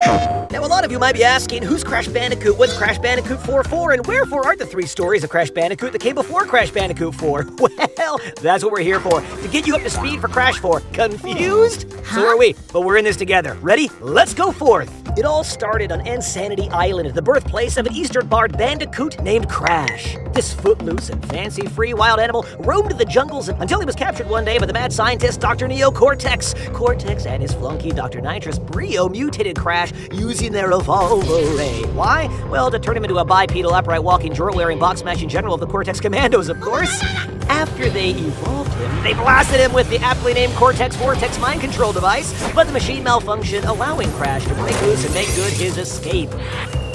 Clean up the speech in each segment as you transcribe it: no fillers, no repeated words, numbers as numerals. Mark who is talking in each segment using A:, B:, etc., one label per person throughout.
A: Now, a lot of you might be asking, who's Crash Bandicoot, what's Crash Bandicoot 4 and wherefore aren't the 3 stories of Crash Bandicoot that came before Crash Bandicoot 4? Well, that's what we're here for, to get you up to speed for Crash 4. Confused? Huh? So are we, but we're in this together. Ready? Let's go forth! It all started on Insanity Island, the birthplace of an Eastern-barred bandicoot named Crash. This footloose and fancy-free wild animal roamed the jungles until he was captured one day by the mad scientist Dr. Neo Cortex. Cortex and his flunky Dr. Nitrous Brio mutated Crash using their evolve array. Why? Well, to turn him into a bipedal, upright walking, drawer-wearing, box-smashing general of the Cortex Commandos, of course. After they evolved him, they blasted him with the aptly named Cortex Vortex mind control device, but the machine malfunctioned, allowing Crash to break loose and make good his escape.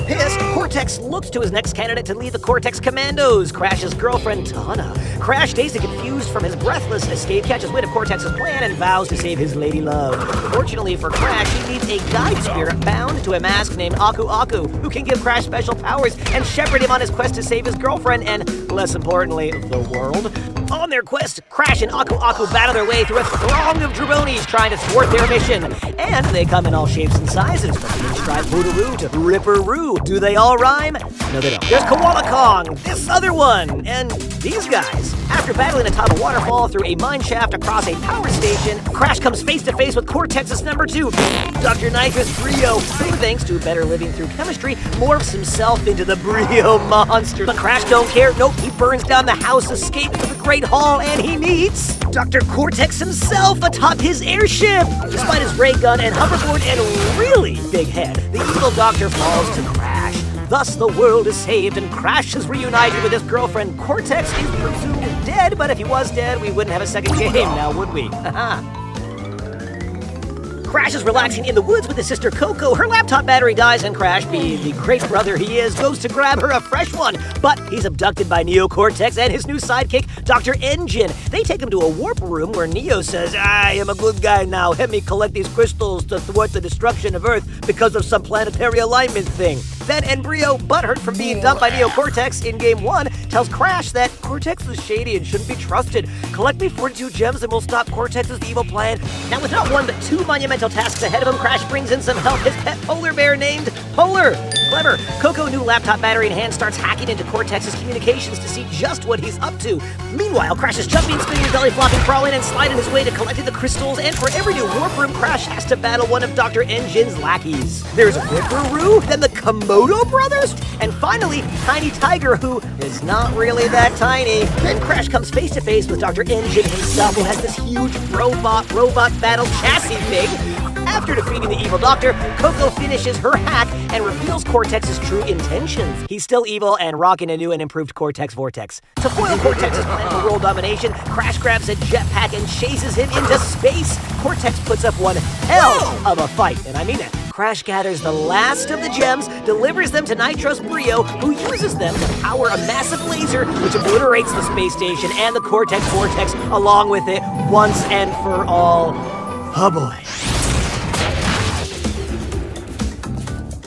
A: Pissed, Cortex looked to his next candidate to lead the Cortex Commandos, Crash's girlfriend, Tana. Crash, dazed and confused from his breathless escape, catches wind of Cortex's plan and vows to save his lady love. Fortunately for Crash, he meets a guide spirit bound to a mask named Aku Aku, who can give Crash special powers and shepherd him on his quest to save his girlfriend and, less importantly, the world. On their quest, Crash and Aku Aku battle their way through a throng of Drabonis trying to thwart their mission. And they come in all shapes and sizes, from pinstripe Boodaroo to Ripperoo. Do they all rhyme? No, they don't. There's Koala Kong, this other one, and these guys. After battling atop a waterfall through a mine shaft across a power station, Crash comes face to face with Cortex's number 2, Dr. Nitrous Brio, who, thanks to better living through chemistry, morphs himself into the Brio monster. But Crash don't care. Nope, he burns down the house, escapes to the Great Hall, and he meets Dr. Cortex himself atop his airship. Despite his ray gun and hoverboard and really big head, the evil doctor falls to Crash. Thus, the world is saved, and Crash is reunited with his girlfriend. Cortex is presumed dead, but if he was dead, we wouldn't have a second game now, would we? Crash is relaxing in the woods with his sister Coco. Her laptop battery dies, and Crash, being the great brother he is, goes to grab her a fresh one. But he's abducted by Neo Cortex and his new sidekick, Dr. Engine. They take him to a warp room where Neo says, I am a good guy now. Help me collect these crystals to thwart the destruction of Earth because of some planetary alignment thing. Then Embryo, butthurt from being dumped by Neo Cortex in Game 1, tells Crash that Cortex is shady and shouldn't be trusted. Collect me 42 gems and we'll stop Cortex's evil plan. Now, with not one but 2 monumental tasks ahead of him, Crash brings in some help. His pet polar bear named Polar. Clever. Coco, new laptop battery in hand, starts hacking into Cortex's communications to see just what he's up to. Meanwhile, Crash is jumping, spinning, belly flopping, crawling, and sliding his way to collecting the crystals, and for every new warp room, Crash has to battle one of Dr. Engine's lackeys. There's Ripperoo, then the Komodo brothers, and finally, Tiny Tiger, who is not really that tiny. Then Crash comes face to face with Dr. Engine himself, who has this huge robot battle chassis thing. After defeating the evil doctor, Coco finishes her hack and reveals Cortex's true intentions. He's still evil and rocking a new and improved Cortex Vortex. To foil Cortex's plan for world domination, Crash grabs a jetpack and chases him into space. Cortex puts up one hell of a fight, and I mean it. Crash gathers the last of the gems, delivers them to Nitrous Brio, who uses them to power a massive laser which obliterates the space station and the Cortex Vortex along with it once and for all. Oh boy.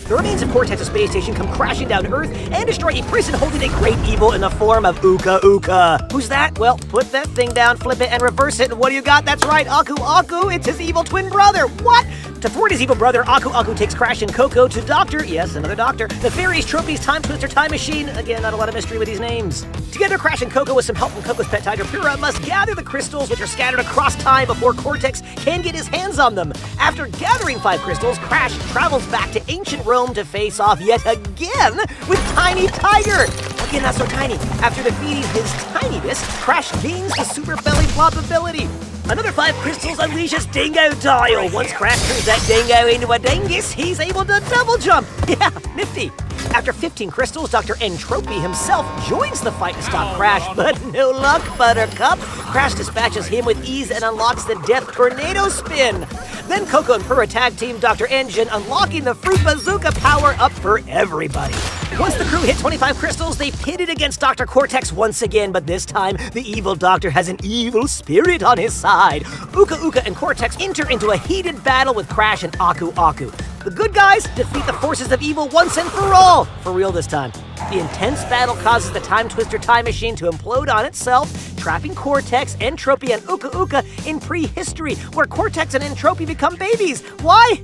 A: The remains of Cortex's space station come crashing down to Earth and destroy a prison holding a great evil in the form of Uka Uka. Who's that? Well, put that thing down, flip it, and reverse it, and what do you got? That's right, Aku Aku, it's his evil twin brother. What? To thwart his evil brother, Aku Aku takes Crash and Coco to Dr. Yes, another doctor, Nefarious Trophy's Time Twister Time Machine. Again, not a lot of mystery with these names. Together, Crash and Coco, with some help from Coco's pet tiger Pura, must gather the crystals which are scattered across time before Cortex can get his hands on them. After gathering 5 crystals, Crash travels back to ancient Rome to face off yet again with Tiny Tiger. Again, not so tiny. After defeating his tininess, Crash gains the super belly flop ability. Another 5 crystals unleashes Dingo Dial. Once Crash turns that dingo into a dingus, he's able to double jump. Yeah, nifty. After 15 crystals, Dr. Entropy himself joins the fight to stop Crash, but no luck, Buttercup. Crash dispatches him with ease and unlocks the Death Tornado Spin. Then Coco and Purah tag team Dr. Engine, unlocking the Fruit Bazooka power-up for everybody. Once the crew hit 25 crystals, they pitted against Dr. Cortex once again, but this time, the evil doctor has an evil spirit on his side. Uka Uka and Cortex enter into a heated battle with Crash and Aku Aku. The good guys defeat the forces of evil once and for all. For real this time. The intense battle causes the Time Twister time machine to implode on itself, trapping Cortex, Entropy, and Uka Uka in prehistory, where Cortex and Entropy become babies. Why?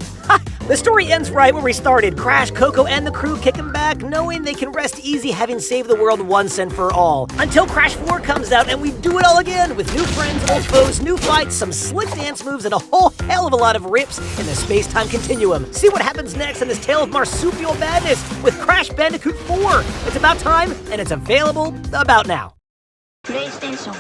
A: The story ends right where we started. Crash, Coco, and the crew kicking back, knowing they can rest easy having saved the world once and for all. Until Crash 4 comes out and we do it all again with new friends, old foes, new fights, some slick dance moves, and a whole hell of a lot of rips in the space-time continuum. See what happens next in this tale of marsupial madness with Crash Bandicoot 4. It's about time, and it's available about now.
B: PlayStation